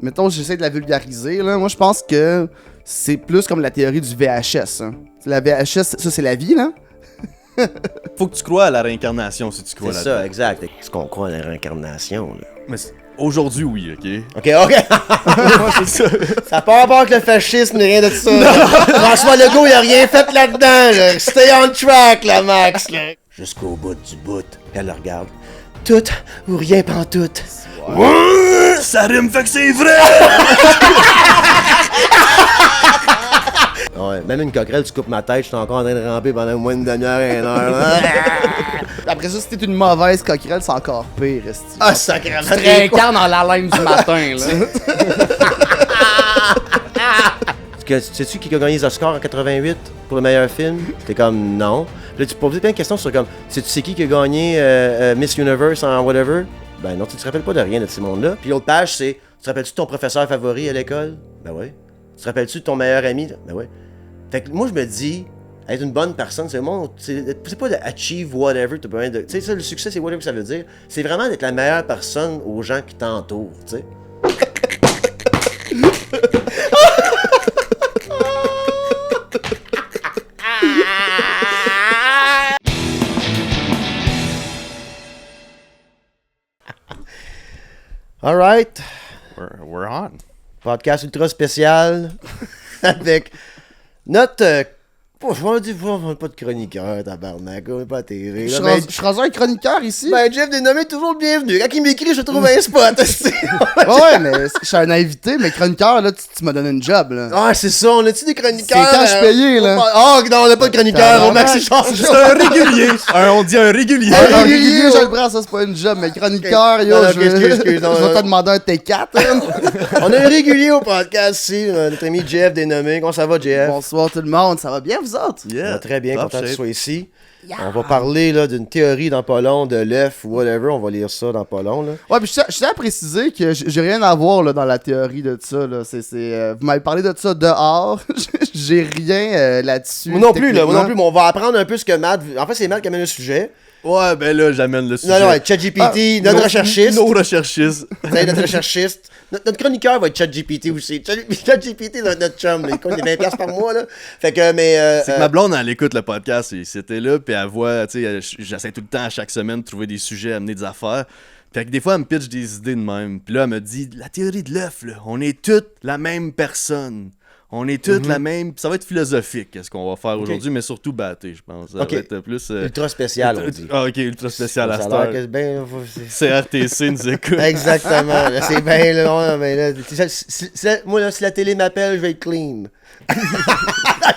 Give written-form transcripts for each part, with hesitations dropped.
Mettons, j'essaie de la vulgariser, là. Moi, je pense que c'est plus comme la théorie du VHS. Hein. La VHS, ça, c'est la vie, là. Faut que tu crois à la réincarnation si tu crois C'est là-dedans. ça, exact. Est-ce qu'on croit à la réincarnation, là? Mais aujourd'hui, oui, ok? Ok. Ça n'a pas rapport avec le fascisme, ni rien de ça. François Legault, il a rien fait là-dedans, là. Stay on track, là, Max, là. Jusqu'au bout du bout. Elle le regarde. Tout ou rien pantoute. Ouais, ça rime, fait que c'est vrai! Ouais, même une coquerelle, tu coupes ma tête, je suis encore en train de ramper pendant au moins une demi-heure, une heure. Après ça, si t'es une mauvaise coquerelle, c'est encore pire, esti. Ah, sacrément. Tu te réincarnes dans la laine du matin, là. Sais-tu qui a gagné les Oscars en 88 pour le meilleur film? T'es comme, non. Puis là, tu te poses plein de questions sur comme, sais-tu qui a gagné Miss Universe en whatever? Ben non, tu te rappelles pas de rien de ces mondes-là. Puis l'autre page, c'est, tu te rappelles-tu de ton professeur favori à l'école? Ben ouais. Tu te rappelles-tu de ton meilleur ami? Ben ouais. Fait que moi, je me dis, être une bonne personne, c'est pas de achieve whatever, t'as besoin de. Tu sais, ça, le succès, c'est whatever ça veut dire. C'est vraiment d'être la meilleure personne aux gens qui t'entourent, tu sais. Alright. We're on. Podcast ultra spécial avec notre. On n'a pas de chroniqueur, tabarnak. On n'est pas à TV. Je suis rendu un chroniqueur ici. Ben, Jeff Dénommé est toujours le bienvenu. Quand il m'écrit, je trouve un spot. Ouais, mais je suis un invité, mais chroniqueur, là, tu m'as donné une job, là. Ah, c'est ça. On a-tu des chroniqueurs? C'est quand je payais, là. Ah, non, on n'a pas de chroniqueur. On Maxi Charles. C'est un régulier! On dit un régulier! Un régulier, je le prends, ça, c'est pas une job, mais chroniqueur, yo, Non, je vais excuse, je vais te demander un T4. On a un régulier au podcast ici, notre ami Jeff Dénommé. Comment ça va, Jeff? Bonsoir tout le monde, ça va bien, vous autres? Ça va très bien, Top content que tu shape. sois ici. Yeah. On va parler là, d'une théorie dans pas long, de l'œuf ou whatever. On va lire ça dans pas long. Là. Ouais, puis je tiens à préciser que j'ai rien à voir là, dans la théorie de ça. Là. Vous m'avez parlé de ça dehors. J'ai rien là-dessus. Moi non plus, mais on va apprendre un peu ce que Matt. En fait, c'est Matt qui amène le sujet. Ouais, ben là, j'amène le sujet. Non, ouais, ChatGPT, notre recherchiste. Nos recherchistes. Notre recherchiste. Notre chroniqueur va être ChatGPT aussi. ChatGPT, notre chum, il compte des 20$ par mois, là. Fait que, mais. C'est que ma blonde, elle écoute le podcast, et c'était là, puis elle voit, tu sais, j'essaie tout le temps à chaque semaine de trouver des sujets, amener des affaires. Fait que des fois, elle me pitch des idées de même. Puis là, elle me dit, la théorie de l'œuf, là, on est toutes la même personne. On est toutes la même. Ça va être philosophique, ce qu'on va faire aujourd'hui, mais surtout batté, je pense. Ça va être plus. Ultra spécial, on dit. Ah, ok, ultra spécial à cette ben, CRTC nous écoute. Exactement. Là, c'est bien, là. Ben, là moi, là, si la télé m'appelle, je vais être clean.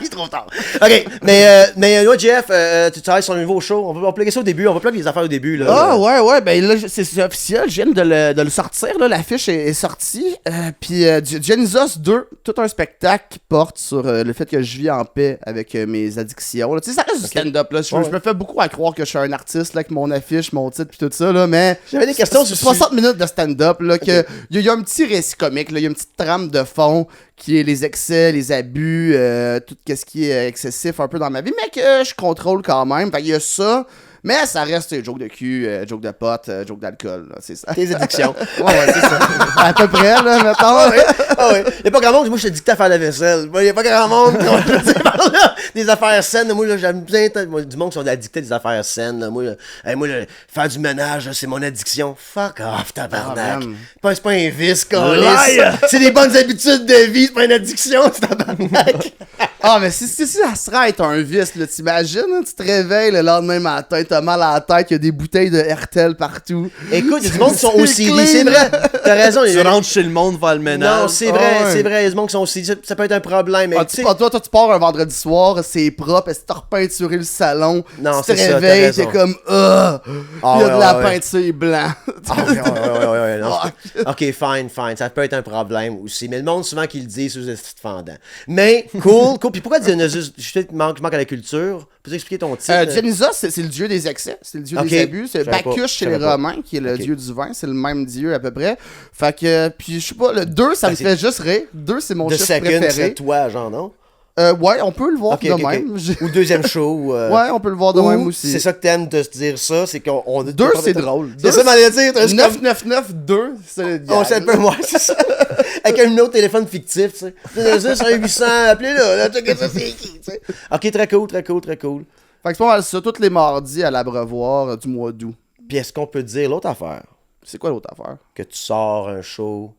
Il est trop tard. Ok, mais là, Jeff, tu travailles sur un nouveau show. On va plugger ça au début. On va plugger les affaires au début. Là. Ah, ouais, ben là, c'est officiel. Je viens de le sortir. Là, l'affiche est sortie. Puis Dionysos 2, tout un spectacle qui porte sur le fait que je vis en paix avec mes addictions. Tu sais, ça reste du stand-up. Là. Je me fais beaucoup à croire que je suis un artiste là, avec mon affiche, mon titre, puis tout ça. Là, mais j'avais des questions sur 60 minutes de stand-up. Là, que il y a un petit récit comique. Il y a une petite trame de fond qui est les excès, les abus, tout ce qui est excessif un peu dans ma vie, mais que je contrôle quand même. Fait qu'il y a ça, mais ça reste joke de cul, joke de pote, joke d'alcool, c'est ça. Tes addictions. Ouais, c'est ça. À peu près, là, mettons. Ah ouais. Y'a pas grand monde, moi je te dicte à faire la vaisselle. Moi, y'a pas grand monde, des affaires saines. Moi, là, j'aime bien du monde qui sont addictés à des affaires saines. Là. Moi, là, faire du ménage, là, c'est mon addiction. Fuck off, tabarnak. C'est pas un vice, câlisse. C'est des bonnes habitudes de vie, c'est pas une addiction, c'est tabarnak. Ah, mais si ça serait être un vice, là, t'imagines, hein, tu te réveilles le lendemain matin, t'as mal à la tête, il y a des bouteilles de Hertel partout. Écoute, il y a du monde qui sont aussi c'est vrai. T'as raison. Tu rentres chez le monde faire le ménage. Non, c'est vrai, c'est vrai. Il y a du monde qui sont aussi. Ça peut être un problème. Mais toi, tu pars un vendredi soir, c'est propre, est-ce que t'as repeinturé le salon? Non, tu te réveilles, t'es comme, il y a de la peinture blanc. Ok, fine. Ça peut être un problème aussi. Mais le monde, souvent, qui le dit, c'est juste fendant. Mais, cool. Puis pourquoi Dionysus? Je manque à la culture. Peux-tu expliquer ton titre? Dionysos, c'est le dieu des excès, c'est le dieu des abus. C'est Bacchus chez les Romains, qui est le dieu du vin. C'est le même dieu à peu près. Fait que, puis je sais pas, le 2, ça me fait juste rire. 2, c'est mon chiffre préféré. C'est toi, genre, non? Ouais, on peut le voir Ok, de ok, ok. même. Ou deuxième show. Ouais, on peut le voir de ou même aussi. C'est ça que t'aimes de se dire ça, c'est qu'on a... 2, c'est drôle. C'est ça, m'allait dire. t'as juste comme- 999-2, c'est le On sait un peu moins, c'est ça. Avec un numéro de téléphone fictif, tu sais. C'est sur 800, appelez-le, là, checkez ça, c'est qui, tu sais. Ok, très cool, très cool, très cool. Fait que c'est pas mal ça, tous les mardis à l'Abreuvoir du mois d'août. Puis est-ce qu'on peut dire l'autre affaire? C'est quoi l'autre affaire? Que tu sors un show.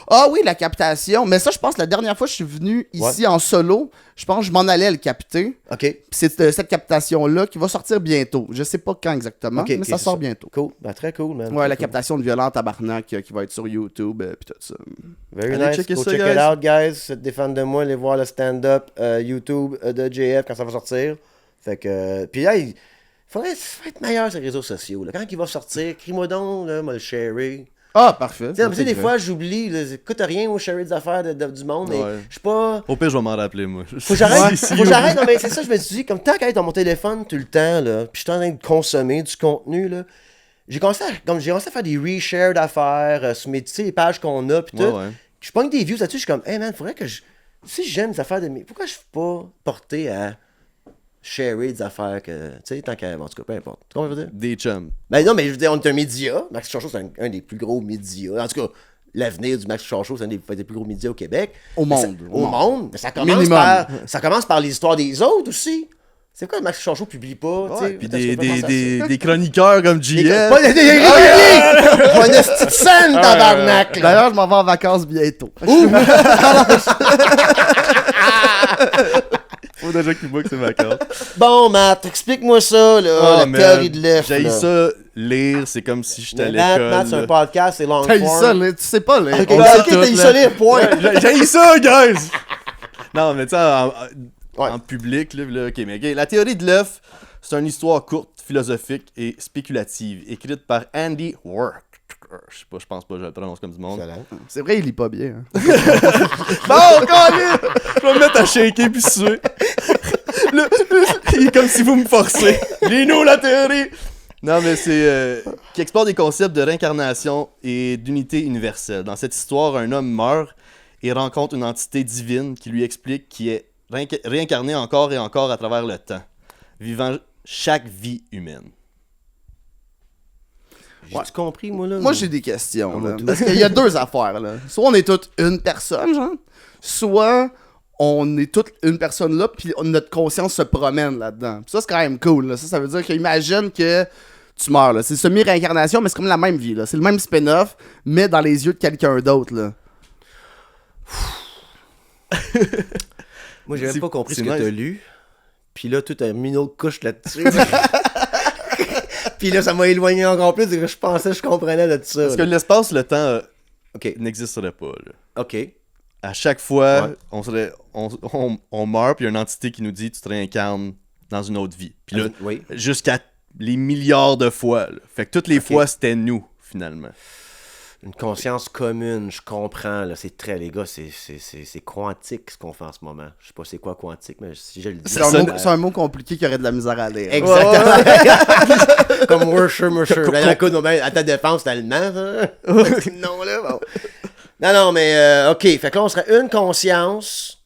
Ah oui, la captation. Mais ça, je pense, la dernière fois que je suis venu ici en solo, je pense que je m'en allais le capter. Ok. Puis c'est cette captation-là qui va sortir bientôt. Je sais pas quand exactement, Ok, mais ok, ça c'est sort ça. bientôt. Cool. Ben, très cool, man. Ouais, Très la cool. captation de Violent Tabarnak qui va être sur YouTube puis tout ça. Very Allez nice. checker Go ça, check guys. it out, guys. Si vous êtes des fans de moi, allez voir le stand-up YouTube de JF quand ça va sortir. Fait que... Puis là, il faudrait être meilleur sur les réseaux sociaux. Là. Quand il va sortir, crie-moi donc, là, moi le sharer. Ah, parfait. Tu sais, des fois, j'oublie, là, coûte rien au sharer des affaires du monde, mais Ouais. je suis pas... Au pire, je vais m'en rappeler, moi. Faut que j'arrête, Si, faut que j'arrête, non mais c'est ça, je me suis dit, comme tant qu'à être dans mon téléphone tout le temps, là, puis je suis en train de consommer du contenu, là, j'ai commencé à faire des reshares d'affaires sur mes, tu sais, les pages qu'on a, puis tout. Ouais, ouais. Je pogne des views là-dessus, je suis comme, hey man, faudrait que je... Si j'aime les affaires de mes... Pourquoi je suis pas porté à sharer des affaires que... Tu sais, tant qu'à... En tout cas, peu importe. Tu comprends ce que je veux dire? Des chums. Ben non, mais je veux dire, on est un média. Max Show, c'est un des plus gros médias. En tout cas, l'avenir du Max Show, c'est un des plus gros médias au Québec. Au Mais monde. Au monde. Mais ça commence par les histoires des autres aussi. C'est quoi le Max Show publie pas? tu sais, Puis peut-être que je peux penser à ça. des chroniqueurs comme JF. Pas des ironies! Pas une petite scène, tabarnak! là. D'ailleurs, je m'en vais en vacances bientôt. Faut déjà qu'il voit que c'est vacances. Bon, Matt, explique-moi ça, là, Ah, la man, théorie de l'œuf. J'ai là. ça lire, c'est comme si j'étais à Matt, l'école. c'est un là. podcast, c'est long T'as eu form. ça, là, tu sais pas, là. Ok, On ben, sait ok, tout, t'as eu là. ça lire, point. J'ai ça, guys! Non, mais tu sais, Ouais. en public, là, ok, mais ok, la théorie de l'œuf, c'est une histoire courte, philosophique et spéculative, écrite par Andy Warhol. Je sais pas, je pense pas que je le prononce comme du monde. Excellent. C'est vrai, il lit pas bien. Hein. Bon, Colin! Je vais me mettre à shaker puis suer. Il est comme si vous me forcez. Lis-nous la théorie! Non, mais c'est... qui explore des concepts de réincarnation et d'unité universelle. Dans cette histoire, un homme meurt et rencontre une entité divine qui lui explique qu'il est réincarné encore et encore à travers le temps, vivant chaque vie humaine. J'ai-tu compris, moi, là? Moi, j'ai des questions. moi, Là, tout. parce qu'il y a deux affaires. Là. Soit on est toute une personne, genre. Soit on est toute une personne là, puis notre conscience se promène là-dedans. Puis ça, c'est quand même cool. Là. Ça veut dire qu'imagine que tu meurs. Là. C'est semi-réincarnation, mais c'est comme la même vie. Là. C'est le même spin-off, mais dans les yeux de quelqu'un d'autre. Là. Moi, j'ai même C'est- pas compris ce c'est que nice. t'as lu. Puis là, tout a mis une autre couche là-dessus. Puis là, ça m'a éloigné encore plus de que je pensais que je comprenais de ça. Parce que là. l'espace, le temps Ok, n'existerait pas. Là. ok. À chaque fois, Ouais. on meurt, puis il y a une entité qui nous dit tu te réincarnes dans une autre vie. Puis là, Oui. jusqu'à les milliards de fois. Là. Fait que toutes les Ok. fois, c'était nous, finalement. Une conscience commune, je comprends. Là, c'est très, les gars, c'est quantique ce qu'on fait en ce moment. Je sais pas c'est quoi quantique, mais si je le dis. C'est un mot compliqué qui aurait de la misère à lire. Exactement. Comme Worsher. Ben, écoute, ben, à ta défense, c'est allemand, ça. Non, là, bon. Non, mais OK. Fait que là, on serait une conscience,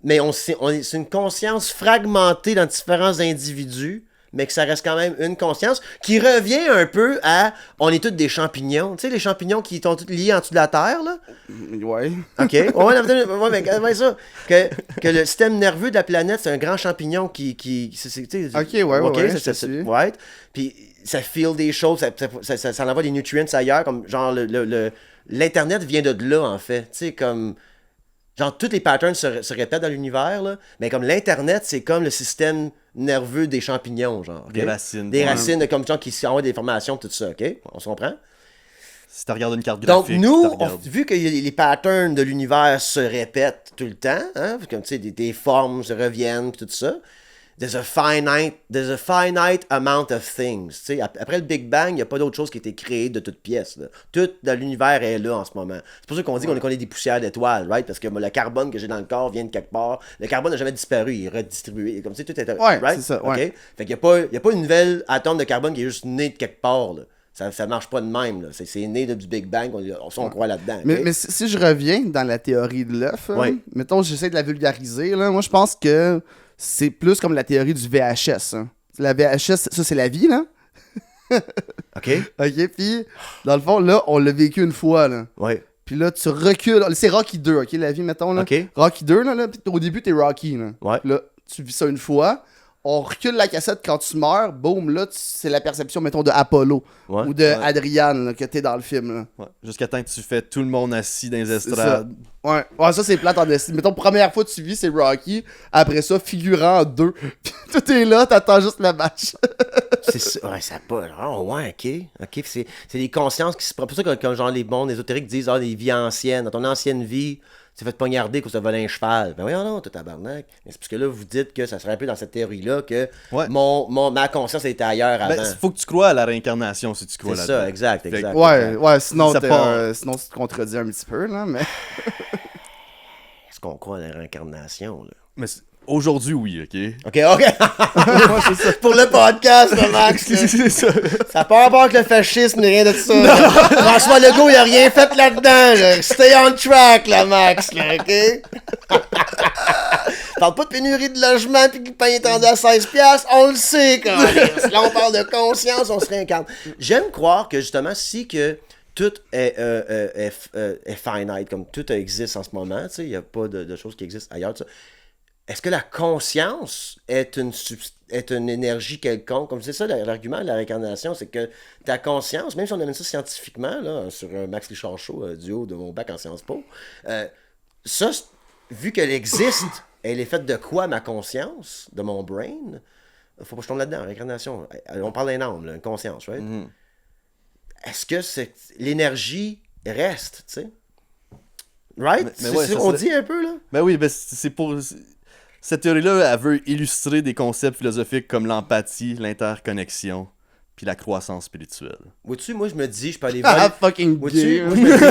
mais c'est une conscience fragmentée dans différents individus, mais que ça reste quand même une conscience qui revient un peu à on est tous des champignons. Tu sais, les champignons qui sont tous liés en dessous de la terre, là. Ouais. OK. Ouais, ça. Que le système nerveux de la planète, c'est un grand champignon qui tu sais, Ok, ouais, ça, je suis. right. Puis ça feel des choses, ça envoie des nutrients ailleurs, comme genre l'Internet vient de là, en fait. Tu sais, comme... Genre, tous les patterns se répètent dans l'univers, là, mais comme l'Internet, c'est comme le système nerveux des champignons, genre. ok? Des racines. Des Ouais. racines, comme gens qui envoient des informations, tout ça, OK? On se comprend? Si tu regardes une carte Donc, graphique, nous, tu regardes. vu que les patterns de l'univers se répètent tout le temps, hein, comme tu sais, des formes se reviennent, pis tout ça, there's a finite amount of things. Tu sais, après le Big Bang, il n'y a pas d'autre chose qui a été créée de toute pièce. Là. Tout dans l'univers est là en ce moment. C'est pour ça qu'on dit qu'on est des poussières d'étoiles, right? Parce que moi, le carbone que j'ai dans le corps vient de quelque part. Le carbone n'a jamais disparu, il est redistribué. Comme tu sais, tout est Ouais, right? c'est ça, OK? ouais. Fait qu'il n'y a pas une nouvelle atome de carbone qui est juste né de quelque part. Là. Ça marche pas de même, là. C'est né du Big Bang, on croit là-dedans. Mais, ok? mais si je reviens dans la théorie de l'œuf, Ouais. mettons, j'essaie de la vulgariser, là, moi je pense que c'est plus comme la théorie du VHS. Hein. La VHS, ça c'est la vie, là. OK? Ok, puis dans le fond, là, on l'a vécu une fois, là. Ouais. Puis là, tu recules. C'est Rocky 2, ok, la vie, mettons, là. OK? Rocky 2, là, puis au début, t'es Rocky, là. Ouais. Puis là, tu vis ça une fois. On recule la cassette quand tu meurs. Boum, là, c'est la perception, mettons, de Apollo. Ouais. Ou de Adriane, là, que t'es dans le film, là. Ouais. Jusqu'à temps que tu fais tout le monde assis dans les ça. estrades. Ouais, ça c'est plate en dessin. Mettons, première fois que tu vis, c'est Rocky. Après ça, figurant 2. Puis tout est là, t'attends juste le match. C'est ça. Ouais, ça a pas. Oh, ouais, OK. C'est des consciences qui se. C'est pour ça que quand genre les bons ésotériques disent des vies anciennes. Dans ton ancienne vie, tu t'es fait poignarder quand tu as volé un cheval. Ben voyons non, tout tabarnak. Mais c'est parce que là, vous dites que ça serait un peu dans cette théorie-là que Ouais. ma conscience était ailleurs avant. Ben, faut que tu crois à la réincarnation si tu crois C'est là-dedans. ça, exact. Fait que- Ouais, sinon, Ça part. sinon tu te contredis un petit peu, là, mais... Est-ce qu'on croit à la réincarnation, là? Mais aujourd'hui, oui, ok? OK. Pour le podcast, là, Max, là. C'est ça. Ça n'a pas rapport avec le fascisme ni rien de ça. là. François Legault, il a rien fait là-dedans. Là. Stay on track, là, Max, là, OK? Parle pas de pénurie de logement pis que le pain est tendu à 16$, on le sait quand même. Là, on parle de conscience, on se réincarne. J'aime croire que, justement, si que tout est finite, comme tout existe en ce moment, tu sais, il n'y a pas de choses qui existent ailleurs, tout ça. Est-ce que la conscience est une énergie quelconque? Comme c'est ça l'argument de la réincarnation, c'est que ta conscience, même si on amène ça scientifiquement, là, sur un Max Richard Show du haut de mon bac en Sciences Po, ça, vu qu'elle existe, elle est faite de quoi, ma conscience, de mon brain? Faut pas que je tombe là-dedans, réincarnation. On parle d'un âme, là, une conscience, right? Mm-hmm. Est-ce que l'énergie reste, tu sais? Right? Mais ouais, c'est ça on serait- dit un peu, là? Ben oui, ben c'est pour... Cette théorie-là, elle veut illustrer des concepts philosophiques comme l'empathie, l'interconnexion, puis la croissance spirituelle. Vois-tu, moi, je me dis, je peux aller voler... Ah, fucking Vois-tu? gay. Moi, je me dis,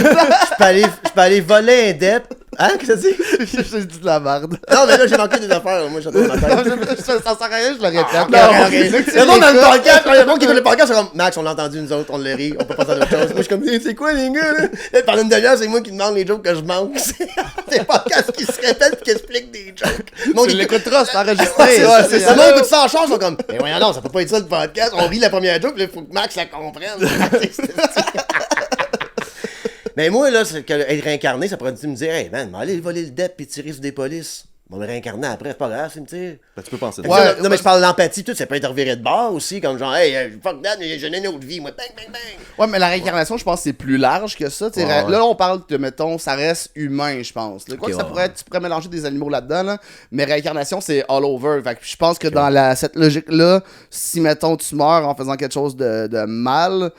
je peux aller voler un dep. Hein, qu'est-ce que tu dis? J'ai dit de la merde. Non, mais là, j'ai manqué des affaires. Moi, j'entends ma tête. Ça sert à rien, je le répète. Le monde dans le podcast, le monde qui écoute le podcast, c'est comme Max, on l'a entendu nous autres, on le rit, on peut pas faire d'autre chose. Moi, je suis comme, c'est quoi les gars, là? Là, pendant une demi-heure, c'est moi qui demande les jokes que je manque. C'est des podcasts qui se répètent et qui expliquent des jokes. Le monde Tu écoute- l'écouteras, c'est enregistré. Ouais, c'est ça. ça. Le monde écoute ça en chance, ils sont comme, mais voyons non, ça peut pas être ça le podcast. On rit la première joke, puis là, il faut que Max la comprenne. Mais moi, là, c'est que être réincarné, ça pourrait me dire, hey man, aller voler le dep et tirer sur des polices. On va me réincarner après, c'est pas grave, c'est me tire. Ben, tu peux penser Fait ça. que Ouais, ça, non, mais je parle de l'empathie, tout, ça peut être reviré de bord aussi, comme genre, hey, fuck that, j'ai une autre vie, moi, bang, bang, bang. Ouais, mais la réincarnation, je pense que c'est plus large que ça. Tu sais, Ouais, ouais. Là, on parle de, mettons, ça reste humain, je pense. Là, quoi Ok, que ça ouais, pourrait être, tu pourrais mélanger des animaux là-dedans, là, mais réincarnation, c'est all over. Fait que je pense que dans cette logique-là, si, mettons, tu meurs en faisant quelque chose de mal,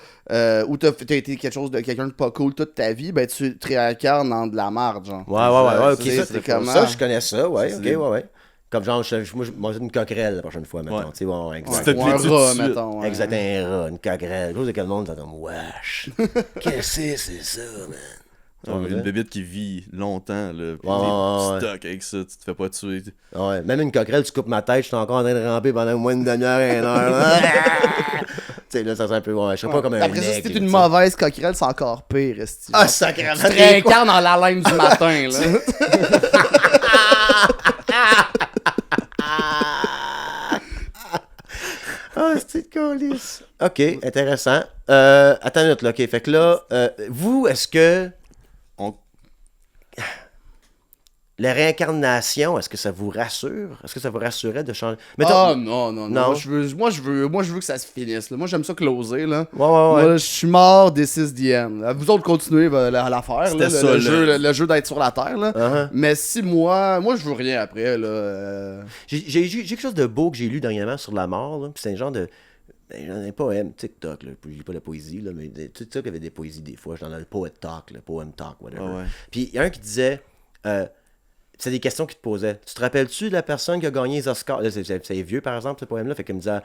ou t'as été quelqu'un de pas cool toute ta vie, ben tu te réincarnes dans de la merde, genre. Ouais, ok, C'est- ça, c'est comment? ça, je connais ça, ouais, C'est ok, des- ouais. Comme genre, moi, je mange une coquerelle la prochaine fois, maintenant, Ouais. tu sais, ouais, exact. Tu te Ou un plais-tu rat, tout de suite? mettons. ouais. Exact, un rat, une coquerelle, chose que le monde, c'est comme, wesh, qu'est-ce que c'est ça, man? Ouais, une bébête qui vit longtemps, là, pis Ouais, t'es stock avec ça, tu te fais pas tuer. Ouais, même une coquerelle, tu coupes ma tête, je suis encore en train de ramper pendant au moins une demi-heure, une heure. Tu sais, là, ça serait un peu, ouais, je serais pas comme un Après ça, si aigle, t'es tu une sais. mauvaise coquerelle, c'est encore pire, esti. Ah, sacrément. Tu te réincarnes dans la laine du matin, là. Ah, c'est de colis. Ok, intéressant. Attends une minute, là. Ok, fait que là, vous, est-ce que On- la réincarnation, est-ce que ça vous rassure? Est-ce que ça vous rassurait de changer? Ah non, non, non. Non. Moi, je veux que ça se finisse. Là. Moi, j'aime ça closer. Là. Ouais. Moi, je suis mort des 6 DM. Vous autres, continuez la faire. C'était Là, ça, le jeu d'être sur la Terre. Là. Uh-huh. Mais si moi, je veux rien après. Là, J'ai quelque chose de beau que j'ai lu dernièrement sur la mort, là, puis c'est un genre de... J'en ai un poème, TikTok, là, je lis pas la poésie, là, mais tu sais qu'il y avait des poésies des fois, dans le poet talk, le poem talk, whatever. Ah ouais. Puis il y a un qui disait, c'est des questions qu'il te posait. Tu te rappelles-tu de la personne qui a gagné les Oscars? Là, c'est vieux, par exemple, ce poème-là, fait qu'il me disait,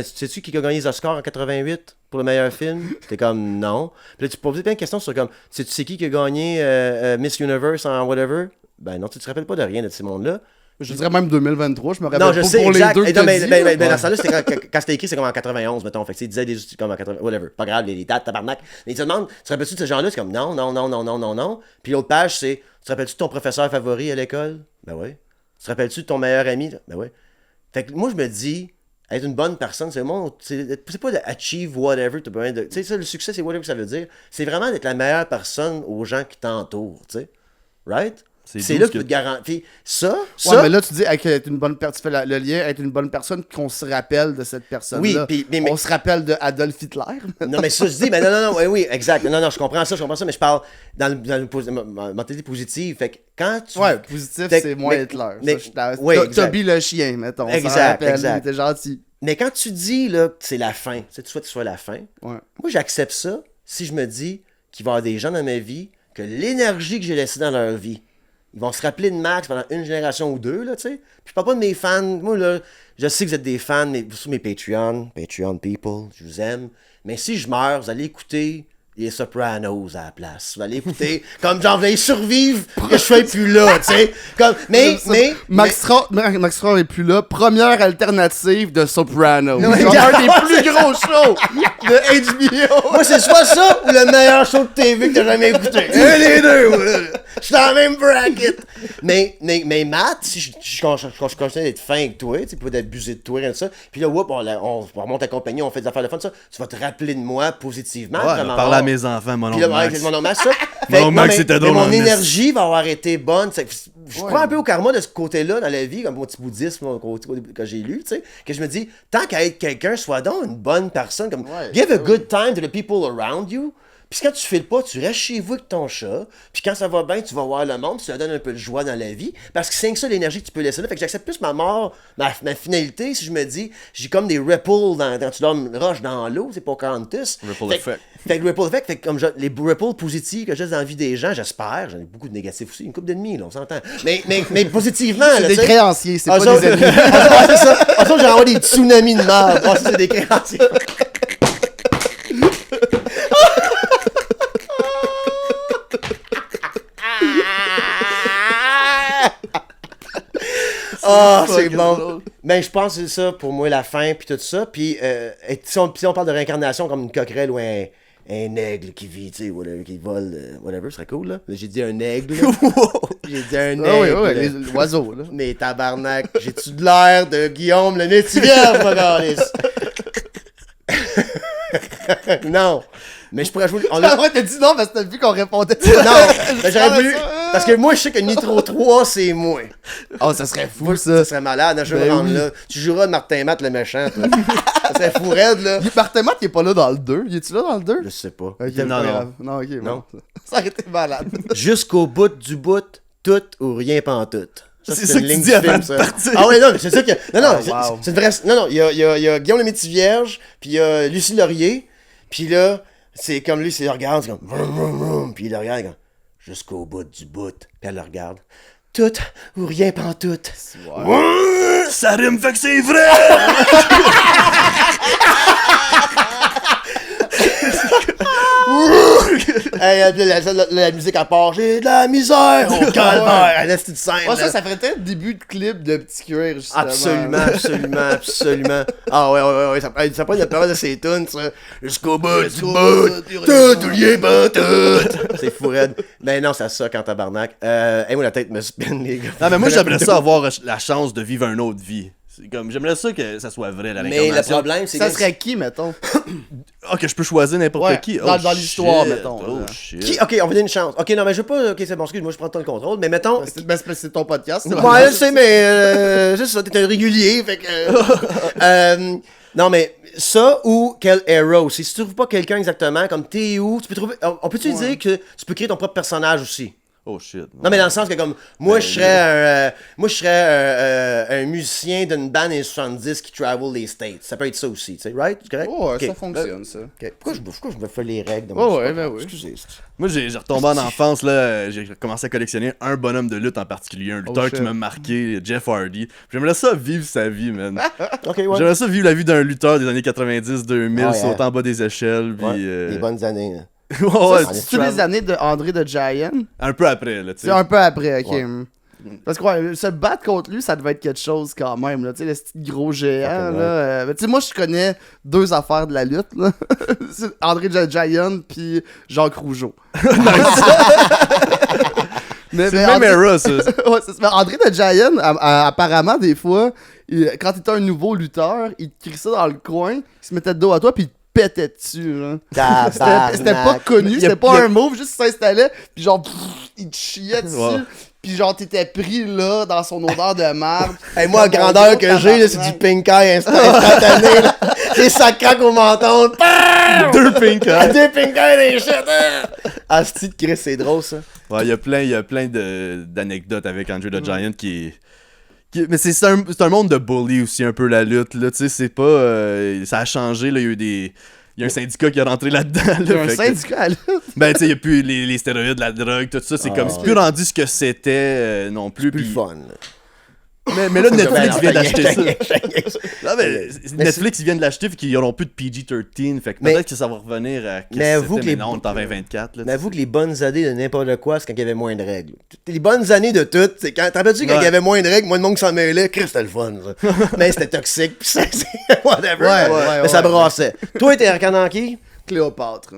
sais-tu qui a gagné les Oscars en 88 pour le meilleur film? J'étais comme, non. Puis là, tu posais plein de questions sur comme, sais-tu c'est qui a gagné Miss Universe en whatever? Ben non, tu te rappelles pas de rien de ces mondes-là. Je dirais même 2023, je me rappelle Non, je pas sais, pour exact. les deux que Non, mais, t'as dit, ben, là. dans ce temps-là, c'était quand c'était écrit, c'est comme en 91, mettons. Fait que, il disait des comme en 80, whatever. Pas grave, les dates, tabarnak. Mais il te demande, tu te rappelles-tu de ce genre-là? C'est comme non, non, non, non, non, non, non. Puis l'autre page, c'est, tu te rappelles-tu de ton professeur favori à l'école? Ben oui. Tu te rappelles-tu de ton meilleur ami? Ben oui. Fait que moi, je me dis, être une bonne personne, c'est pas d'achieve whatever, tu sais, ça, le succès, c'est whatever ça veut dire. C'est vraiment d'être la meilleure personne aux gens qui t'entourent, tu sais. Right? C'est là que tu peux te garantir. Ça. Ouais, mais là, tu dis être une bonne personne. Tu fais le lien, être une bonne personne, qu'on se rappelle de cette personne-là. Oui, mais on se rappelle de Adolf Hitler. Non, mais ça, je dis, mais non, oui, exact. Non, je comprends ça, mais je parle dans le mentalité positive. Fait que quand tu. Ouais, positif, c'est moins Hitler. Mais, ouais, Toby le chien, mettons. Exact. Il était gentil. Mais quand tu dis, là, que c'est la fin, tu souhaites que ce soit la fin, ouais. Moi, j'accepte ça si je me dis qu'il va y avoir des gens dans ma vie, que l'énergie que j'ai laissée dans leur vie, ils vont se rappeler de Max pendant une génération ou deux, là, tu sais. Puis je parle pas de mes fans. Moi, là, je sais que vous êtes des fans, mais sur mes Patreon people, je vous aime. Mais si je meurs, vous allez écouter les Sopranos à la place. Vous allez écouter, comme genre, vous allez survivre que je sois plus là, tu sais. Max Raw est plus là. Première alternative de Sopranos. Non, genre un des plus gros shows de HBO. Moi, c'est soit ça ou le meilleur show de TV que t'as jamais écouté. Les deux, je suis dans la même bracket. Mais Matt, si je continue d'être fin avec toi, tu sais, pas d'abuser de toi, rien de ça. Puis là, on remonte la compagnie, on fait des affaires de fun, ça. Tu vas te rappeler de moi positivement. Ouais, on va parler à mes enfants, mon oncle Max. Mon oncle Max, ça. Mon oncle Max, c'était drôle. Mon énergie va avoir été bonne. Je crois un peu au karma de ce côté-là dans la vie, comme mon petit bouddhisme que j'ai lu, tu sais, que je me dis, tant qu'à être quelqu'un, sois donc une bonne personne. Comme, give a good time to the people around you. Puis quand tu files pas, tu restes chez vous avec ton chat. Puis quand ça va bien, tu vas voir le monde, ça donne un peu de joie dans la vie. Parce que c'est que ça l'énergie que tu peux laisser là. Fait que j'accepte plus ma mort, ma finalité, si je me dis, j'ai comme des ripples quand tu donnes une roche dans l'eau, c'est pas Cantus. Ripple effect. Fait que ripple effect, fait que comme les ripples positifs que j'ai dans la vie des gens, j'espère, j'en ai beaucoup de négatifs aussi, une couple d'ennemis, là, on s'entend. Mais positivement, c'est là, des créanciers, c'est pas ça, des ennemis. C'est ça. Ça, j'ai envoyé des tsunamis de merde. Ça, c'est des créanciers. Ah, c'est bon. Ben, je pense que c'est ça pour moi, la fin, puis tout ça. Puis, si on parle de réincarnation comme une coquerelle ou un aigle qui vit, tu sais, whatever, qui vole, whatever, ce serait cool, là. J'ai dit un aigle. J'ai dit un aigle. Oui, les oiseaux, là. Mais tabarnak, j'ai-tu de l'air de Guillaume le Métivier, mon gars, Non. Mais je pourrais jouer. T'as dit non parce que t'as vu qu'on répondait. Non, mais j'aurais voulu. Parce que moi, je sais que Nitro 3, c'est moi. Oh, ça serait fou, ça. Ça serait malade, je vais me rendre là. Tu joueras de Martin Matt le méchant, toi. Ça serait fou raide, là. Martin Matt, il est pas là dans le 2. Il est-tu là dans le 2? Je sais pas. Ok, non. Non, ok, non. Bon. Ça aurait été malade. Jusqu'au bout du bout, tout ou rien pantoute. C'est ça que tu dis avant de partir. Ah ouais, non, mais c'est ça que. Non, wow. c'est une vraie. Non, il y a Guillaume le Métis-Vierge, puis il y a Lucie Laurier, puis là, c'est comme lui, il regarde, c'est comme. Vroom, vroom, vroom, puis il le regarde, comme. Jusqu'au bout du bout. Puis elle le regarde. Tout ou rien pantoute. Ouais, ça rime, fait que c'est vrai! Hey, la musique à part, j'ai de la misère au calvaire. Laisse toute scène. Oh, ça ferait peut-être début de clip de Petit Cuir, justement. Absolument. Ah ouais. Ça prend la parole de ces tunes, ça. Jusqu'au bout du bout. Tout ou rien pantoute. C'est fou raide. Mais non, ça suck en tabarnak. Moi, la tête me spin, les gars. Non, mais moi, j'aimerais ça avoir la chance de vivre une autre vie. C'est comme, j'aimerais ça que ça soit vrai, la réincarnation. Mais le problème, c'est ça serait qui, mettons? Ah, que je peux choisir n'importe qui? Dans l'histoire, mettons. Oh, shit. Qui? Ok, on va donner une chance. Ok, non, mais je veux pas. Ok, c'est bon, excuse-moi, je prends tout le contrôle. Mais mettons. C'est ton podcast. Ouais, je sais, mais c'est ça, t'es un régulier, fait que. Non, mais ça ou quel hero aussi. Si tu trouves pas quelqu'un exactement, comme t'es où, tu peux trouver. On peut-tu dire que tu peux créer ton propre personnage aussi? Oh shit. Non, mais dans le sens que, comme, moi, je serais un musicien d'une bande des 70 qui travel les States. Ça peut être ça aussi, tu sais, right? C'est correct? Oh, Okay. ça fonctionne, ça. Okay. Pourquoi je me fais les règles de Oh, mon ouais, sport? ben oui. Excusez. Moi, j'ai retombé en enfance, là. J'ai commencé à collectionner un bonhomme de lutte en particulier, un lutteur qui shit. m'a marqué, Jeff Hardy. J'aimerais ça vivre sa vie, man. Ok, ouais. J'aimerais ça vivre la vie d'un lutteur des années 90-2000, Ah, ouais, sauter en bas des échelles. Ouais, Puis, des bonnes années. Là. ouais, C'est-tu les années de André de Giant? un peu après, là, tu sais. C'est un peu après, ok. Parce que ouais, se battre contre lui, ça devait être quelque chose quand même, là. Tu sais, le petit gros géant, là. Tu sais, moi, je connais 2 affaires de la lutte, là. C'est André the Giant puis Jacques Rougeau. C'est le même era, ça. Ouais, mais André the Giant, apparemment, des fois, quand t'étais un nouveau lutteur, il te crissait dans le coin, il se mettait de dos à toi, puis il te pétait dessus, là. C'était pas connu, c'était pas un move, juste il s'installait, puis genre, il te chiait dessus. Wow. Pis genre, t'étais pris là, dans son odeur de marde. Hey, moi, la grandeur que j'ai, là, c'est du pink eye instantané. Là. Les sacs craquent au menton. 2 pink eye. 2 pink eye dans les chutes. Asti de Chris, c'est drôle, ça. Ouais, il y a plein d'anecdotes avec Andrew the Giant mais c'est un monde de bully aussi, un peu, la lutte, là. Tu sais, c'est pas... ça a changé, là. Il y a un syndicat qui est rentré là-dedans. Là, Il y a un syndicat à lutte. Ben, tu sais, il n'y a plus les stéroïdes, la drogue, tout ça. C'est comme, c'est plus rendu ce que c'était non plus. Plus puis- fun. Mais là, Netflix vient d'acheter ça. ça. Non, mais Netflix, ils viennent de l'acheter, fait qu'ils n'auront plus de PG-13. Fait que Mais- peut-être que ça va revenir à. Mais avoue que mais les- non, on est en 2024. Là, Mais avoue que les bonnes années de n'importe quoi, c'est quand il y avait moins de règles. Les bonnes années de tout, c'est quand. T'as rappelles-tu quand il y avait moins de règles, moins de monde qui s'en mêlait? Chris, c'était le fun, ça. Mais c'était toxique, pis c'est. Whatever. Ouais, mais ça brassait. Toi, t'es regardant qui? Cléopâtre.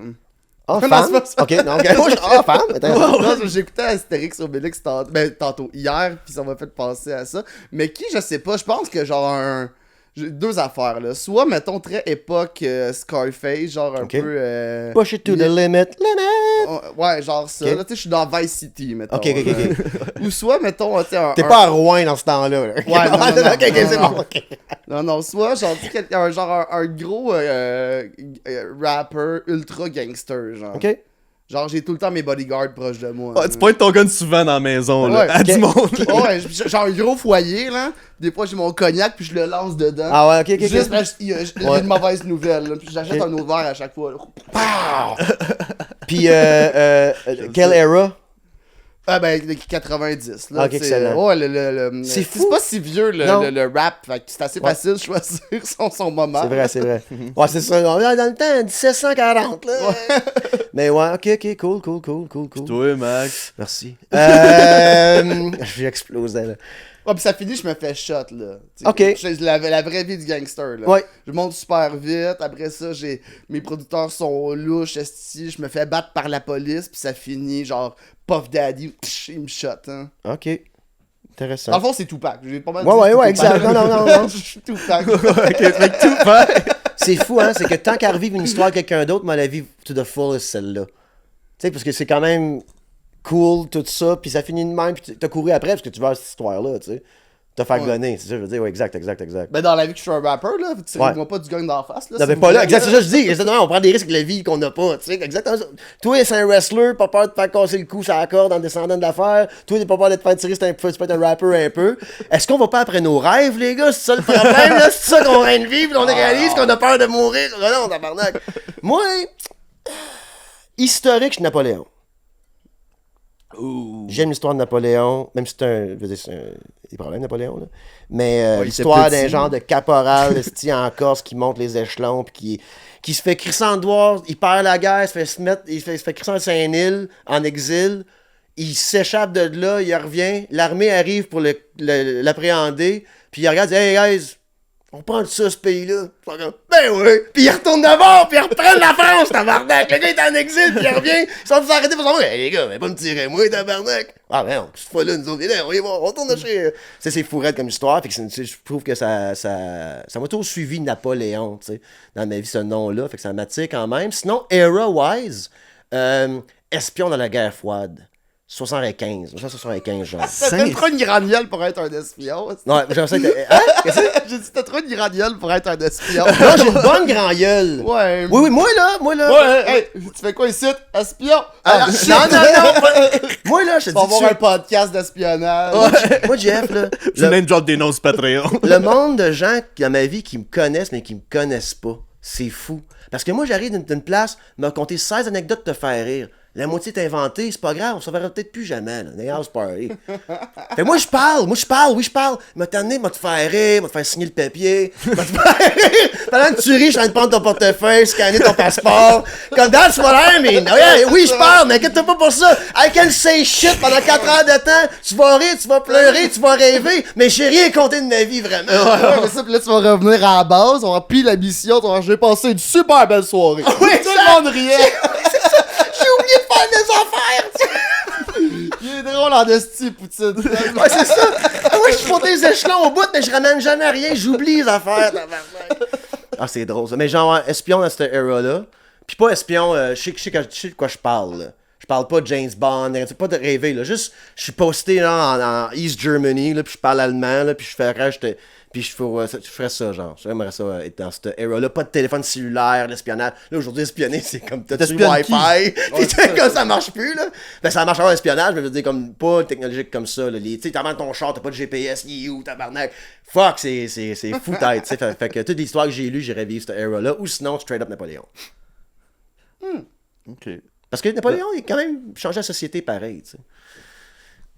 Ah, Non, femme? c'est pas ça. Ok, non, ok. Moi, femme? Attends. Non, j'écoutais Astérix Obélix tantôt, hier, puis ça m'a fait penser à ça. Mais qui, je sais pas, je pense que genre j'ai 2 affaires, là. Soit, mettons, très époque Scarface, genre un Ok. peu... Push it to the limit. Limit! Ouais, genre ça. Ok. Là, tu sais, je suis dans Vice City, mettons. Ok, ok, ok. Ou soit, metton, tu sais, T'es pas à Rouen dans ce temps-là. Là. Ouais, non, non, ok, ok, c'est non, bon. non. ok. Non, soit, genre, tu sais, un gros rapper ultra gangster, genre. Ok. Genre, j'ai tout le temps mes bodyguards proches de moi. Ouais, tu pointes ton gun souvent dans la maison, là, Ouais, à ok. du monde. Ouais, genre un gros foyer, là. Des fois, j'ai mon cognac, puis je le lance dedans. Ah ouais, ok, ok. Juste, ok. parce qu'il y a Ouais. une mauvaise nouvelle, là. Puis j'achète Ok. un autre verre à chaque fois, là. Puis, quelle era? Ah ben, 90, là. Ok, tu sais. excellent. Ouais, C'est fou. C'est pas si vieux, Non. le rap. Fait que c'est assez Ouais. facile de choisir son moment. C'est vrai, c'est vrai. Ouais, c'est ça. Dans le temps, 1740, là. Mais ouais, ok, cool. Toi, Max. Merci. J'ai explosé, là. Ouais, puis ça finit, je me fais shot, là. T'sais, Ok. La vraie vie du gangster, là. Ouais. Je monte super vite. Après ça, mes producteurs sont louches, esti. Je me fais battre par la police, puis ça finit, genre, Puff Daddy, tch, il me shot, hein. Ok. Intéressant. Dans le fond, c'est Tupac. J'ai pas mal Ouais, dit ouais, Tupac. exact. Non. Je suis Tupac. Ok, fait que tout pareil. C'est fou, hein, c'est que tant qu'à revivre une histoire de quelqu'un d'autre, moi, la vie to the fullest, celle-là. Tu sais, parce que c'est quand même cool, tout ça, puis ça finit de même, puis t'as couru après, parce que tu veux cette histoire-là, tu sais. T'as fait gonner, c'est ça, je veux dire, ouais, exact. Ben, dans la vie que je suis un rapper, là, tirez-moi Ouais. pas du gun d'en face, là. Non, mais s'il pas vous là, plaît, exact, c'est ça que je dis. Je dis, non, on prend des risques avec la vie qu'on n'a pas, tu sais, exactement ça. Toi, c'est un wrestler, pas peur de te faire casser le cou sur la corde en descendant de l'affaire. Toi, t'es pas peur de te faire tirer, tu peux être un rapper un peu. Est-ce qu'on va pas après nos rêves, les gars? C'est ça le problème, là? C'est ça qu'on vient de vivre, on réalise qu'on a peur de mourir. Non, tabarnak. Moi, historique, je suis Napoléon. J'aime l'histoire de Napoléon, même si je veux dire, c'est des problèmes, Napoléon, là. Mais Ouais, il était l'histoire d'un petit. genre de caporal esti, en Corse qui monte les échelons puis qui se fait crisser en devoir, il perd la guerre, il se fait crisser en Saint-Nil, en exil, il s'échappe de là, il revient, l'armée arrive pour l'appréhender, puis il regarde, il dit, hey guys, on prend ça, ce pays-là. Ils sont comme, ben oui. Puis il retourne d'abord, puis il reprend la France, tabarnak. Le gars est en exil, puis il revient. Ils sont tous arrêtés pour s'en dire, hey les gars, mais pas me tirer, moi, tabarnak. Ah, ben non, cette fois-là, nous autres, on y va, on retourne de chez. C'est fourrette comme histoire, fait que je trouve que ça m'a toujours suivi Napoléon, tu sais, dans ma vie, ce nom-là, fait que ça m'attire quand même. Sinon, era-wise, espion dans la guerre froide. 75, genre. T'as trop une granule pour être un espion. Ouais, j'aimerais ça que. Hein? Qu'est-ce que c'est? J'ai dit, t'as trop une granule pour être un espion. Non, j'ai une bonne grand gueule. Ouais. Oui, moi là. Ouais, hey, tu fais quoi ici? Espion? Ah, shit. non. Moi là, je te Tu vas dis. avoir un podcast d'espionnage. Moi, Jeff, là. Tu name drop des noms sur Patreon. Le monde de gens dans ma vie qui me connaissent, mais qui me connaissent pas, c'est fou. Parce que moi, j'arrive d'une place, me raconter 16 anecdotes de te faire rire. La moitié est inventée, c'est pas grave, on se verra peut-être plus jamais, là, dans les house party. Fait moi, je parle. M'a t'amener, m'a te faire rire, m'a te faire signer le papier, m'a te faire rire. Pendant que tu ris, je suis en train de prendre ton portefeuille, scanner ton passeport. Comme, that's what I mean. Oui, je parle, mais inquiète-toi pas pour ça. I can say shit pendant 4 heures de temps. Tu vas rire, tu vas pleurer, tu vas rêver, mais j'ai rien compté de ma vie, vraiment. Ouais, mais ça, puis là, tu vas revenir à la base, on va piller la mission, j'ai passé une super belle soirée. Oui, Tout le monde riait. J'ai oublié de faire des affaires, tu sais. Il est drôle en esti, Poutine. Ouais, c'est ça. Moi, je monte des échelons au bout, mais je ramène jamais rien. J'oublie les affaires. Ah, c'est drôle, ça. Mais genre, espion dans cette era-là. Puis pas espion, je sais de quoi je parle, là. Je parle pas de James Bond, c'est pas de rêver, là. Juste, je suis posté, là, en East Germany, là, puis je parle allemand, là, puis je ferais ça, genre. J'aimerais ça être dans cette era-là. Pas de téléphone cellulaire, l'espionnage. Là, aujourd'hui, espionner, c'est comme t'as du Wi-Fi. Puis comme ça marche plus, là. Ben, ça marche pas l'espionnage, mais je veux dire, comme pas technologique comme ça, là. Tu sais, t'as ton char, t'as pas de GPS, il est où, tabarnak. Fuck, c'est fou tête, tu sais. Fait que toute l'histoire que j'ai lue, j'irais vivre cette era-là. Ou sinon, straight up Napoléon. Ok. Parce que Napoléon, il a quand même changé la société pareil, tu sais.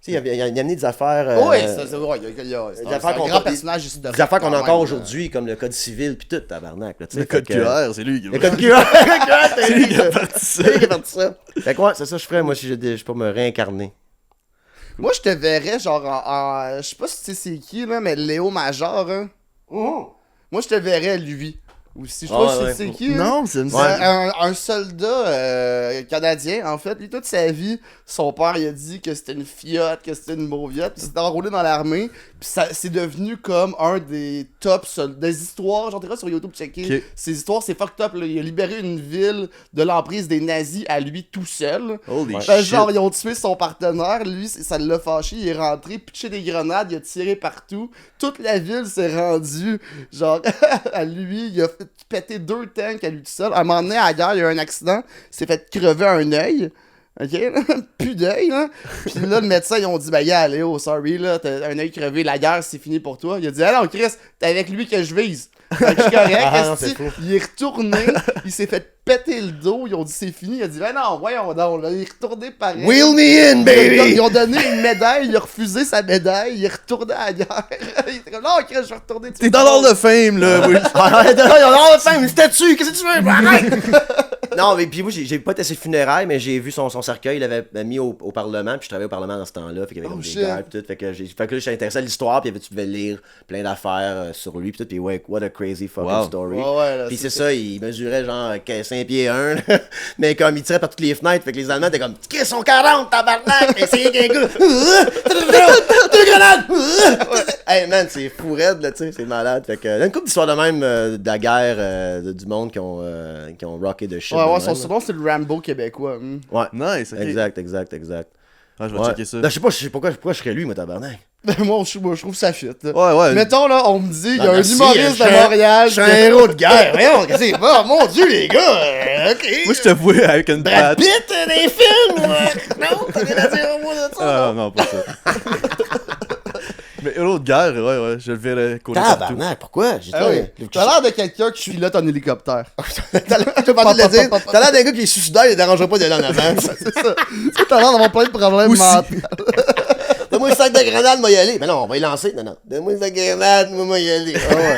Tu sais, il a amené des affaires. Oui, c'est un grand personnage ici de des affaires qu'on a encore aujourd'hui, comme le code civil, puis tout, tabarnak. Là, Le code QR, c'est lui qui Le code QR, c'est lui qui a parti ça. C'est lui qui a parti ça. Fait que ouais, c'est ça que je ferais, moi, si je peux me réincarner. Moi, je te verrais, genre, je sais pas si tu sais c'est qui, là, mais Léo Major, hein. Moi, je te verrais, lui. Aussi. Je sais pas si c'est qui. Non, c'est une un soldat canadien, en fait. Lui, toute sa vie, son père, il a dit que c'était une fiotte, que c'était une mauviotte, puis il s'était enrôlé dans l'armée, puis c'est devenu comme un des tops des histoires. J'en sur YouTube, checker. Okay. Ces histoires, c'est fucked up, là. Il a libéré une ville de l'emprise des nazis à lui tout seul. Holy Fait, shit. genre, ils ont tué son partenaire, lui, ça l'a fâché, il est rentré, pitché des grenades, il a tiré partout. Toute la ville s'est rendue, genre, à lui, il a fait péter 2 tanks à lui tout seul. À un moment donné, à la guerre, il y a eu un accident, il s'est fait crever un œil. Ok? Plus d'œil, là. Puis là, le médecin, ils ont dit, ben, yeah, Léo, sorry, là, t'as un œil crevé, la guerre, c'est fini pour toi. Il a dit, ah non, Chris, t'es avec lui que je vise. Fait que je suis correct, Non, c'est fou. il est retourné, il s'est fait péter le dos, ils ont dit, c'est fini. Il a dit, ben non, voyons donc, là, il est retourné pareil. Wheel me in, baby! Ils ont donné une médaille, il a refusé sa médaille, il est retourné à la guerre. Il était comme, non, Chris, je vais retourner. T'es dans l'ordre de fame, là. Oui. Une statue, qu'est-ce que tu veux? Arrête! Non, mais puis moi, j'ai pas été à ses funérailles, mais j'ai vu son cercueil, il l'avait mis au Parlement, puis je travaillais au Parlement dans ce temps-là, fait qu'il y avait comme des guerres, pis tout, fait que là, j'étais intéressé à l'histoire, puis tu devais lire plein d'affaires sur lui, pis tout, pis ouais, what a crazy fucking story. Ouais, Puis c'est ça, il mesurait genre 5 pieds 1, mais comme il tirait par toutes les fenêtres, fait que les Allemands étaient comme, Chris, sont 40, tabarnak, essayez qu'un gars, 2 grenades! Hey man, c'est fou raide, là, tu sais, c'est malade, fait que, il y a une couple d'histoires de même de la guerre, du monde qui ont rocké de shit. Ouais, son surnom, c'est le Rambo québécois. Ouais. Nice, ok. Exact. Ah, je vais Ouais. checker ça. Là, je sais pas pourquoi je serais lui, moi, tabarnak. Moi, je trouve ça fit. Là. Ouais. Mettons, là, on me dit, il y a Non, un merci, humoriste je de suis un- Montréal. Je suis un héros de guerre. Voyons, qu'est-ce que c'est pas? Mon Dieu, les gars. OK. Moi, je te vois avec une Brad patte. Pitt, des films. Non, t'as rien à dire au mot de ça. Ah, non, pas ça. Mais héros de guerre, ouais, je le verrais courir partout. Tabarnak, pourquoi? Ah oui. T'as l'air de quelqu'un qui pilote en hélicoptère. T'as l'air d'un gars qui est suicidaire, il ne dérangerait pas d'aller en avant. C'est ça. T'as l'air d'avoir plein de problèmes mentaux. Donne-moi un sac de grenades, moi y aller. Mais non, on va y lancer. Non. Donne-moi un sac de grenades, moi y aller. Ah ouais.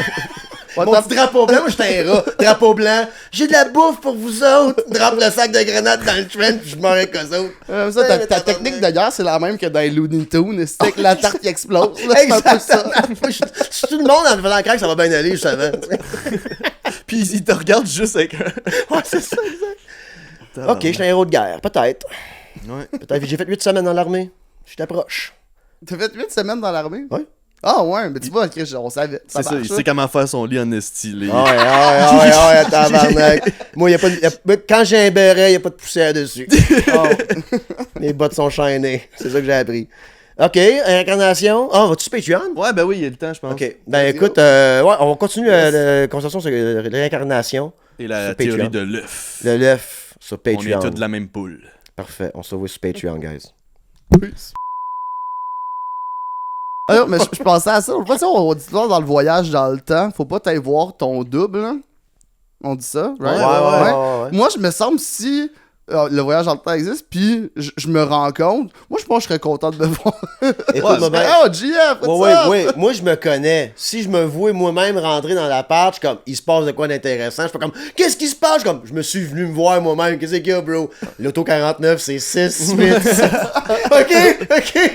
Mon petit drapeau blanc, moi j'étais un rat. Drapeau blanc, j'ai de la bouffe pour vous autres. Drape le sac de grenades dans le train, puis je meurs avec eux autres. Ça, ta technique de guerre, c'est la même que dans les Looney Tunes. C'est avec la tarte qui explose. là, c'est un peu ça. Exactement. Si tout le monde en faisant crack, ça va bien aller, je savais. Puis il te regarde juste avec un. Ouais, c'est ça, exact. Ok, je suis un héros de guerre, peut-être. Ouais. Peut-être. J'ai fait 8 semaines dans l'armée. Je t'approche. T'as fait 8 semaines dans l'armée? Ouais. Ah ouais, mais tu vois, Chris, on savait. C'est ça, marche, il sait comment faire son lit en esti. Ouais, tabarnak. Moi, quand j'ai un béret, il n'y a pas de poussière dessus. Mes bottes sont chaînées. C'est ça que j'ai appris. Ok, incarnation. Ah, vas-tu sur Patreon? Ouais, ben oui, il y a le temps, je pense. Ok. Ben écoute, ouais, on va continuer la conversation sur la réincarnation. Et la Sur théorie Patreon. de l'œuf. Le l'œuf sur On est Patreon. tous de la même poule. Parfait. On se voit sur Patreon, guys. Alors, mais je pensais à ça. On dit ça dans le voyage dans le temps. Faut pas t'aller voir ton double. Hein? On dit ça, right? Ouais. Moi, je me semble si le voyage dans le temps existe, puis je me rends compte. Moi, je pense que je serais content de me voir. Écoute-moi bien. Oh, GF, what's Ouais, up? ouais, moi je me connais. Si je me vois moi-même rentrer dans l'appart, je suis comme, il se passe de quoi d'intéressant? Je suis pas comme, qu'est-ce qui se passe? Je suis comme, je me suis venu me voir moi-même. Qu'est-ce qu'il y a, bro? L'auto 49, c'est 6, 8, 7. Ok.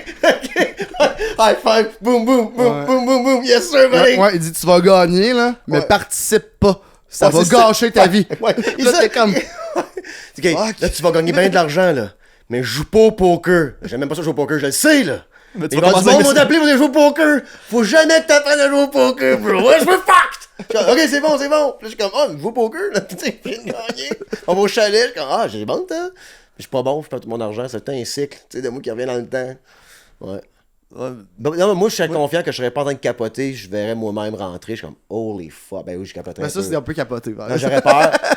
High five, boum, boum, boum, Ouais. boum, boum, boum. Yes, sir, buddy. Ouais, il dit tu vas gagner, là, mais Ouais. participe pas. Ça Ouais, va c'est ça. gâcher ta vie. Ouais, Là, t'es comme. Ok, là, tu vas gagner bien de l'argent, là. Mais joue pas au poker. J'aime même pas ça jouer au poker, je le sais, là. Mais tu Et vas quand du commencer monde avec va t'appeler pour aller jouer au poker. Faut jamais que t'apprennes à jouer au poker, bro. Ouais, je veux fact! Je suis comme, ok, c'est bon. Puis là, je suis comme, ah, mais joue au poker, là. Tu sais, je viens de gagner. On va au chalet. Je suis comme, ah, j'ai bon le temps. Je suis pas bon, je perds tout mon argent. C'est le temps un cycle, tu sais, de moi qui revient dans le temps. Ouais. Non, mais moi, je serais confiant que je serais pas en train de capoter. Je verrais moi-même rentrer. Je suis comme, holy fuck. Ben oui, je capoterais. Mais ça, c'est un peu capoté. par Non, exemple.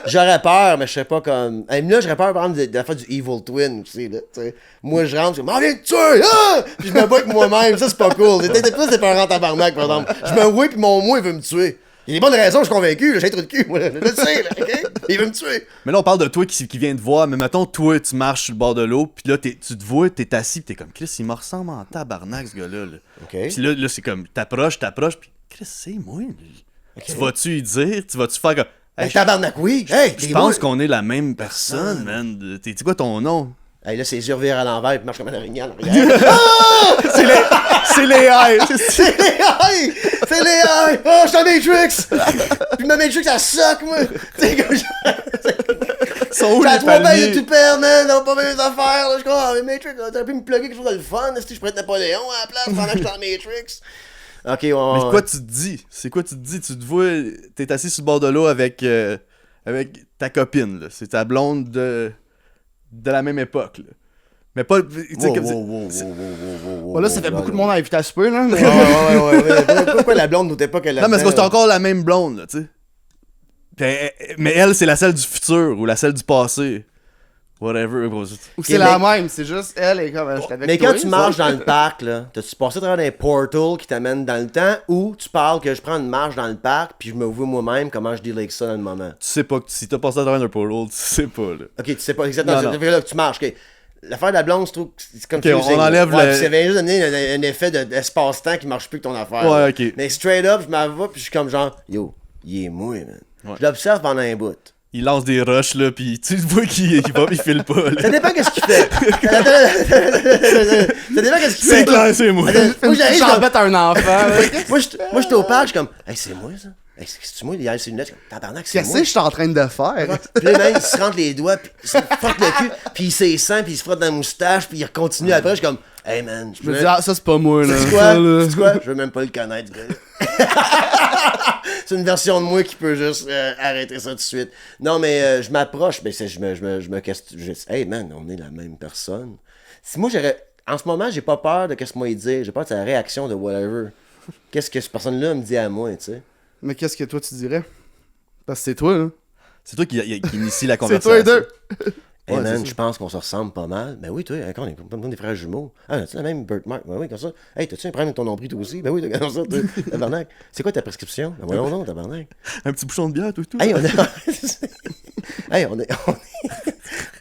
j'aurais peur, mais je serais pas comme. Hey, là, j'aurais peur, par exemple, de la faire du Evil Twin, tu sais, là. Tu sais. Moi, je rentre, je suis comme, viens te tuer! Ah! Puis je me bats avec moi-même, ça, c'est pas cool. C'est plus des parents tabarnak, par exemple. Je me vois, puis mon moi, il veut me tuer. Il y a des bonnes raisons, je suis convaincu, là, j'ai un trou de cul, moi, là. Je le sais, là, ok? Il veut me tuer. Mais là, on parle de toi qui vient te voir, mais mettons, toi, tu marches sur le bord de l'eau, puis là, tu te vois, t'es assis, pis t'es comme, Chris, il me ressemble en tabarnak, ce gars-là. Là. Ok. Puis là, c'est comme, t'approches, puis Chris, c'est moi. Lui. Tu vas-tu y dire, tu vas-tu faire comme, Ben, hey, tabarnak, oui. Hey, je t'es pense moi. qu'on est la même personne, man. T'es quoi ton nom? Hey, là, ses yeux revirent à l'envers, puis il marche comme un araignée en arrière. C'est les airs. C'est les high! C'est les high! Oh, je suis en Matrix! Puis ma Matrix, ça suck, moi! Tu sais, comme Sont où j'ai les trois balles de palmiers? tout perdre, man! Non, pas mes affaires, là! Je crois, mais Matrix, t'aurais pu me plugger quelque chose de le fun, si je pourrais être Napoléon à la place pendant que j'étais en Matrix. Ok, on. Mais quoi tu te dis? C'est quoi tu te dis? Tu te vois, t'es assis sur le bord de l'eau avec ta copine, là. C'est ta blonde de la même époque, là. Mais pas... tu sais, comme- Bon, là, ça fait beaucoup de monde à inviter à souper, là. Ouais. Pourquoi la blonde n'était pas qu'elle Non, mais c'est parce que c'est encore la même blonde, là, tu sais. Mais elle, c'est la celle du futur ou la celle du passé. Whatever. Ou c'est Ok, la même, c'est juste elle est comme. j'étais avec Mais toi, quand tu ça. marches dans le parc, là, t'as-tu passé à travers un portal qui t'amène dans le temps ou tu parles que je prends une marche dans le parc puis je me vois moi-même comment je deal avec ça dans le moment? Tu sais pas que si t'as passé à travers un portal, tu sais pas, là. Ok, tu sais pas exactement. Non, Ça fait là que tu marches. Ok. L'affaire de la blonde, je trouve que c'est comme Ok, on enlève ouais, le- puis ça vient juste donner un effet d'espace-temps qui marche plus que ton affaire. Ouais, là. ok. Mais straight up, je m'en vais puis je suis comme genre, yo, il est mouillé, man. Ouais. Je l'observe pendant un bout. Il lance des rushs, là, pis tu vois qu'il file pas, là. Ça dépend qu'est-ce qu'il fait. Ça dépend qu'est-ce qu'il fait. C'est clair, c'est moi. Moi, j'arrive J'en comme... pète un enfant. Moi, j'étais au parc, je suis comme, hey, c'est moi, ça. Hey, c'est moi, il y a ses lunettes. Je suis comme, tabarnak, c'est Qu'est-ce moi. que je suis en train de faire? Puis là, man, il se rentre les doigts, puis il se frotte le cul, puis il s'essent, puis il se frotte dans la moustache, puis il continue après. Je suis comme, hey, man, Je me dis, ah, ça, c'est pas moi, là. c'est Ça, quoi? là. C'est quoi? Je veux même pas le connaître, ce gars. C'est une version de moi qui peut juste arrêter ça tout de suite. Non, mais je m'approche, mais je me questionne. Je dis, hey, man, on est la même personne. Si moi, en ce moment, j'ai pas peur de qu'est-ce que moi il dit. J'ai peur de sa réaction de whatever. Qu'est-ce que cette personne-là me dit à moi, tu sais? Mais qu'est-ce que toi, tu dirais? Parce que c'est toi, là. C'est toi qui initie la C'est conversation. toi les deux. Hey Ouais, man, c'est ça. je pense qu'on se ressemble pas mal. Ben oui, toi, on est comme des frères jumeaux. Ah, as-tu la même birthmark? Ben oui, comme ça. Hey, t'as-tu un problème avec ton nombril toi aussi? Ben oui, comme ça, toi, tabarnak. C'est quoi ta prescription? Ben voyons donc, tabarnak. Un petit bouchon de bière, tout. Hey, hey,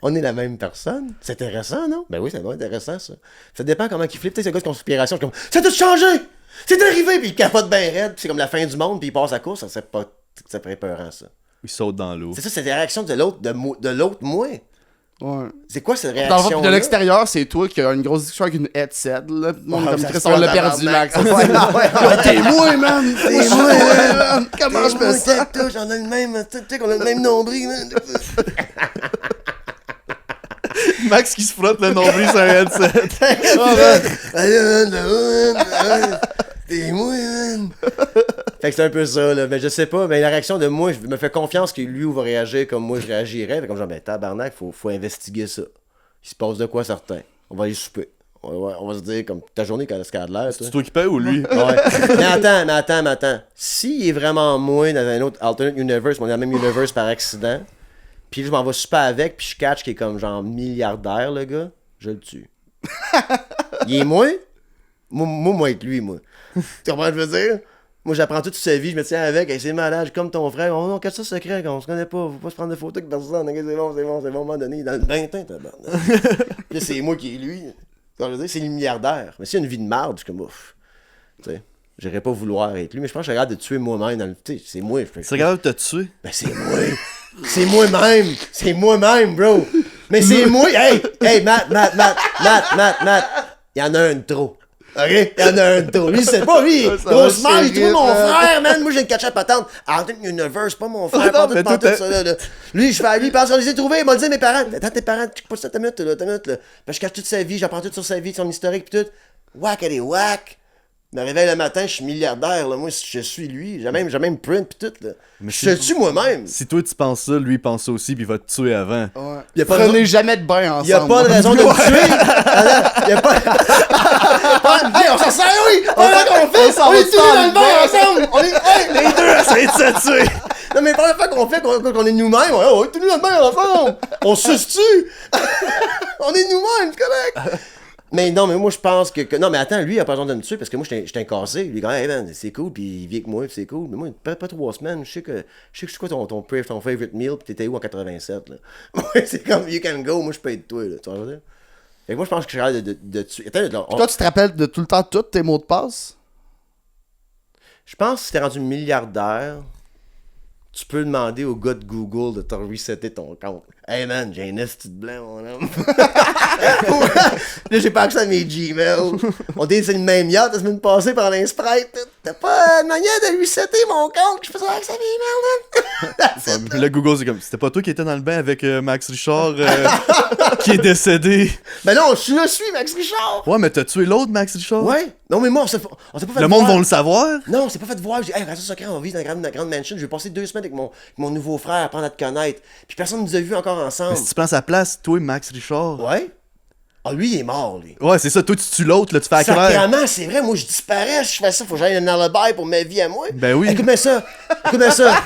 on est la même personne. C'est intéressant, non? Ben oui, c'est vraiment intéressant, ça. Ça dépend comment il flippe. Tu sais, c'est un gars de conspiration. Je suis comme, ça a tout changé! C'est arrivé! Puis il capote bien raide. Puis c'est comme la fin du monde. Puis il passe à course. Ça serait pas... Ça serait peurant, ça. Il saute dans l'eau. C'est ça, c'est la réaction de l'autre, de l'autre moi. Ouais. C'est quoi cette Dans le réaction? fond, de l'extérieur, c'est toi qui as une grosse discussion avec une headset, là. Tout le monde Ouais, comme ça Chris, se on l'a passe perdu, tabarnak. Max. Ouais, t'es moi, man! T'es moi, man! Comment je me sens? J'en ai le même, tu sais qu'on a le même nombril, man. Max qui se frotte le nombril sur un headset. T'es moi, man. Fait que c'est un peu ça, là. Mais je sais pas, mais la réaction de moi, je me fais confiance que lui va réagir comme moi je réagirais. Fait comme genre, ben tabarnak, faut investiguer ça. Il se passe de quoi certain. On va aller souper. On va se dire, comme ta journée quand est-ce qu'elle a de l'air, toi. C'est toi qui paye ou lui? Ouais. mais attends. S'il est vraiment moi dans un autre alternate universe, mais on est dans le même universe par accident, puis je m'en vais super avec, puis je catch qu'il est comme genre milliardaire, le gars, je le tue. Il est moi? Moi, être lui, moi. Tu comprends ce que je veux dire? Moi, j'apprends toute sa vie, je me tiens avec, hey, c'est malade, comme ton frère. Oh non, qu'est-ce que ça secret, on se connaît pas, faut pas se prendre de photos avec personne. Ok, c'est bon, à un moment donné, dans le bain, puis c'est moi qui est lui. Quand je veux dire, c'est le milliardaire. Mais s'il y a une vie de marde, je suis comme ouf. Tu sais, j'irais pas vouloir être lui, mais je pense que je regarde de tuer moi-même dans le. Tu sais, c'est moi. C'est capable de te tuer. Ben, c'est moi. C'est moi-même. C'est moi-même, bro. Mais c'est moi. Hey, Matt. Il y en a un de trop. OK? Il y en a un de trop. Lui, c'est pas lui. Grosse merde, il trouve mon frère, man. Moi, j'ai une catch-up patente. Alternate Universe, pas mon frère. Non, Pas tout ça, là. Lui, il pense qu'on les a trouvés. Il m'a dit, mes parents. Attends, tes parents, check pas ça, ta minute, là. Parce que je cache toute sa vie, j'apprends tout sur sa vie, son historique, pis tout. Whack, elle est whack. Je me réveille le matin, je suis milliardaire, là. Moi, je suis lui. J'ai même print pis tout, là. Mais Je tue moi-même. Si toi tu penses ça, lui il pense ça aussi, puis il va te tuer avant. Ouais. Y a pas Prenez jamais de bain ensemble. Il y a pas de raison de me tuer. Il y a pas. Hey, on s'en sert, oui. On est tous les dans le bain ensemble. On est Les deux essayent de se tuer! Non, mais la première fois qu'on fait qu'on est nous-mêmes, on est tous les dans le bain ensemble. On se tue. On est nous-mêmes, c'est correct. Mais non, mais moi je pense que. Non, mais attends, lui il a pas besoin de me tuer parce que moi j'étais cassé. Lui, quand hey man, c'est cool, puis il vit avec moi, puis c'est cool. Mais moi, pas 3 semaines, je sais que c'est quoi ton favorite meal, puis t'étais où en 87, là. Moi, c'est comme you can go, moi je peux être toi, là. Tu vois, fait que moi je pense que je suis de tuer. Attends, là, Toi, tu te rappelles de tout le temps tous tes mots de passe? je pense que si t'es rendu milliardaire, tu peux demander au gars de Google de te resetter ton compte. Hey man, j'ai un esti de blanc, mon homme. Là, j'ai pas accès à mes Gmail. On était sur le même yacht la semaine passée pendant un Sprite. T'as pas de manière de resetter mon compte que je peux avoir accès à mes emails, man? Le Google, c'est comme, c'était pas toi qui étais dans le bain avec Max Richard qui est décédé. Ben non, je suis Max Richard. Ouais, mais t'as tué l'autre Max Richard? Ouais. Non, mais moi, on s'est pas fait Le monde voir. va le savoir? Non, on s'est pas fait voir. J'ai dit, hey, reste secret, on vit dans la grande mansion. Je vais passer 2 semaines avec mon nouveau frère, apprendre à te connaître. Puis personne nous a vus encore ensemble. Mais si tu prends sa place, toi, Max Richard. Ouais. Ah, lui, il est mort, lui. Ouais, c'est ça, toi, tu tues l'autre, là, tu fais à clair. Sacrément, c'est vrai, moi je disparais, je fais ça, faut que j'aille un alibi pour ma vie à moi. Ben oui. Écoute-moi ça. Écoute-moi ça.